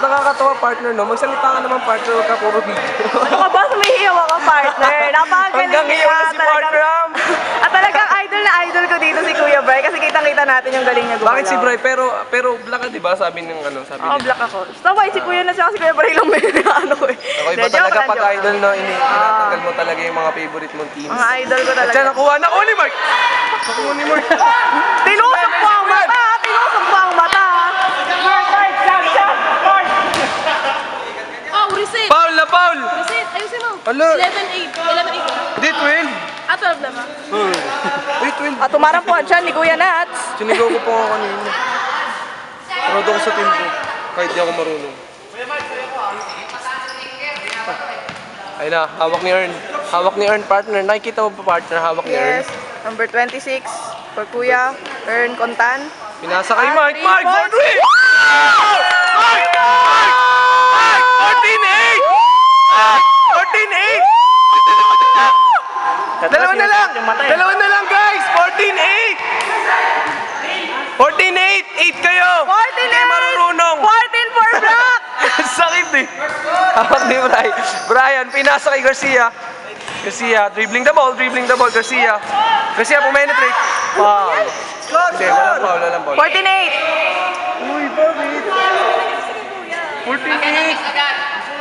nakakatawa, partner, no? Magsalita ka naman, partner, wag ka puro video. Ano ka ba? Sumihiyaw ako, partner. Napakagaling Hanggang niya. hiyaw na si partner, At talagang idol na idol ko dito si Kuya Bray kasi kitang-kita natin yung galing niya gumalaw. Bakit si Bray? Pero black ka, di ba? Sabi ng ano, sabi Oo, nila. black ako. Basta white si Kuya na siya kasi Kuya Bray lang may ano eh. Ako iba Hindi, joke talaga lang, pag joke idol, lang. no? Tinatanggal mo talaga yung mga favorite mong teams. Mga idol ko At talaga. siya nakuha na, oh, ni Mark! Nakuha ni Mark. Tinusok po ang mata! Tinusok po ang mata! Oh, reset! Foul na foul! Reset! Ayusin mo! Alo. 11-8. 11-8. Hindi, 12. Ah, 12 na ba? Wait, 12. At tumarapon siya ni Kuya Nats. Sinigaw ko pa nga kanina. Parod ako sa team ko. Kahit di ako marunong. Ayun na, hawak ni Earn. Hawak ni Earn, partner. Nakikita mo pa, partner, hawak ni Earn. Yes. Number 26 for Kuya. Earn Contan. Pinasa kay Ah, Mark. three Mark, points. 4-3! Mark! Mark! 14-8! 14-8! Dalawa na lang! Dalawa na lang, guys! 14-8! 14-8! 8 kayo! 14 Hindi marunong! 14 for Black! Sakit eh! Hawak ni Brian. Brian, pinasa kay Garcia. Garcia, dribbling the ball, Garcia. Garcia, pumenetrate. Foul. Hindi, walang foul, walang foul. 14-8. Uy, bakit? 14-8.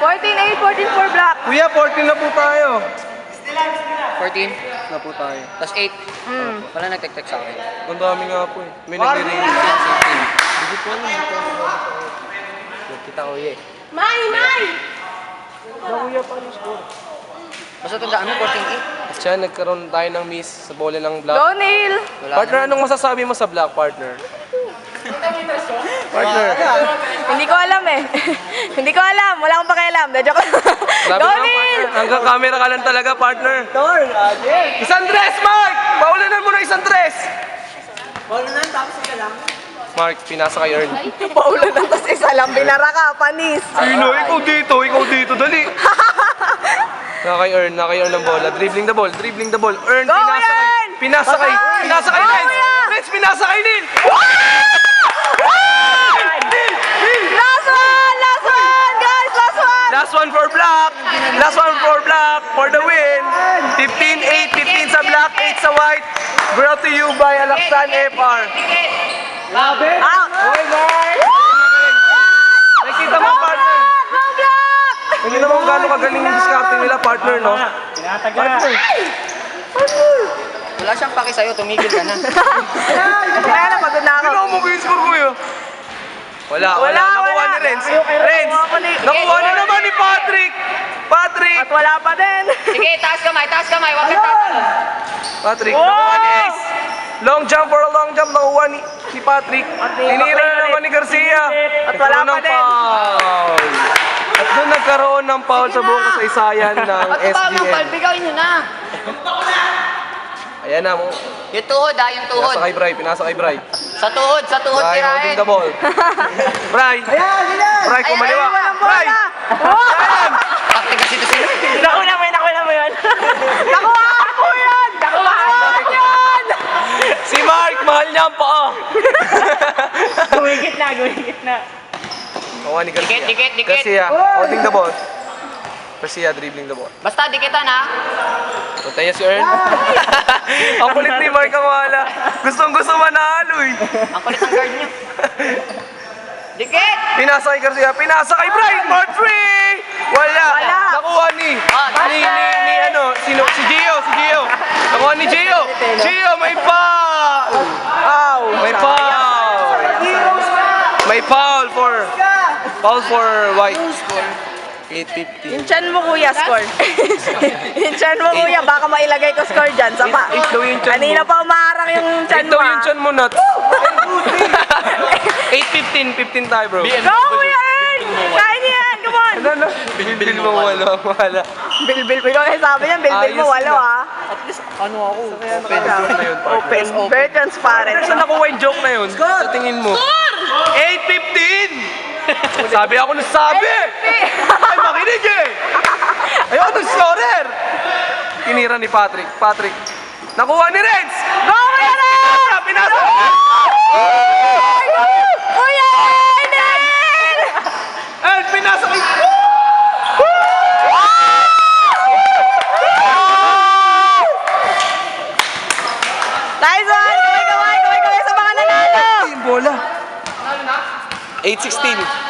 14-8, 14 for Black. Kuya, 14 na po tayo. 14, Na po tayo. tapos 8. Wala nag-text sa akin. Ang dami nga po eh. May nag-ring. Hindi ko alam. Kita ko eh. May! May! Kuya, paano score? Basta tandaan mo, 14-8. At siya, nagkaroon tayo ng miss sa bola ng black. Go, Neil! Wala Partner, anong masasabi mo sa black, partner? Partner. Hindi ko alam eh. Hindi ko alam. Wala akong pakialam. Joke lang. Sabi Go, nga, Neil! partner, hanggang camera ka lang talaga, partner. Isang dress, Mark! Paulanan mo na isang dress! Paulanan, tapos isa lang. Mark, pinasa kay Earn. Paulan ng tas isa lang. Binara ka, panis. Sino? Ikaw dito, dali. Nakay Earn ng bola. Dribbling the ball. Earn, Go, pinasa kay... Earn! Pinasa kay Go, Renz! Earn! Renz, pinasa kay Neil! Last one! Last one! Guys, last one! Last one for black. For the win. 15-8. 15 sa black, 8 sa white. Brought to you by Alaksan FR. Out! Nakikita mo, partner. Go, Black! Nakikita mo kung gaano kagaling yung discarding nila, partner, no? Partner. Wala siyang paki sa'yo, tumigil ka na. Kaya na, pagod na ako. Ginawa mo ba yung score ko yun? Wala. Nakuha ni Renz. Renz, Nakuha ko ni- nakuha na naman ni Patrick. At wala pa din. Sige, taas kamay, huwag kang tatalon. Patrick, nakuha ni Ace. Long jump, nakuha ni Patrick. Tinira na naman ni Garcia. At wala pa din. Foul. At doon nagkaroon ng foul sa buong kasaysayan ng At paano ng SBN. palbigay nyo na? Ayan na mo. Yung tuhod yung tuhod. Pinasa kay Bray. Sa tuhod, Bray tirahin. holding the ball. Bray, kumaliwa. Ayan, walang Bray! bola. Ayan! Taktik kasi ito sila. Nakuha mo yun. Nakuha ko yan! Nakuha ko yan! Si Mark, mahal niya ang paa. Gumigit na. Nakuha ni Garcia. Dikit. Garcia, holding the ball. Garcia, dribbling the ball. Basta dikitan ha. Punta niya si Earn. Ang kulit ni Mark ang wala. Gustong-gusto manalo eh. Ang kulit ng guard nyo. Dikit! Pinasa kay Garcia, pinasa kay Brian for 3! Wala. Nakuha ni si Gio. Nakuha ni Gio. Gio, may foul! May foul for white. 8-15. Yung chan mo, kuya, score. Yung chan mo, kuya, baka mailagay ko score dyan. Sapa. Eight daw yung chan mo. Kanina pa umarang yung chan Ito mo, yung ah. chan mo, Nat. 8-15. 15 tayo, bro. Go, kuya, Earn! Kaya niya yan, come on! Ano? Bil mo, wala. Bilbil mo. Ikaw sabi niyan, bilbil mo, Ayos walo, na. ah. Ano ako? Open joke na yun, partner. Open. Very transparent. Saan nakuha yung joke na yun? Sa tingin mo? 8-15! Sabi ako na sabi! Ay, makinig eh! Ayaw ng scorer! Tinira ni Patrick. Nakuha ni Renz! Go, kuya, Earn! Pinasa! Kuya, Earn! And Nice one! Kaway sa mga nanalo! Yung bola. 8-16.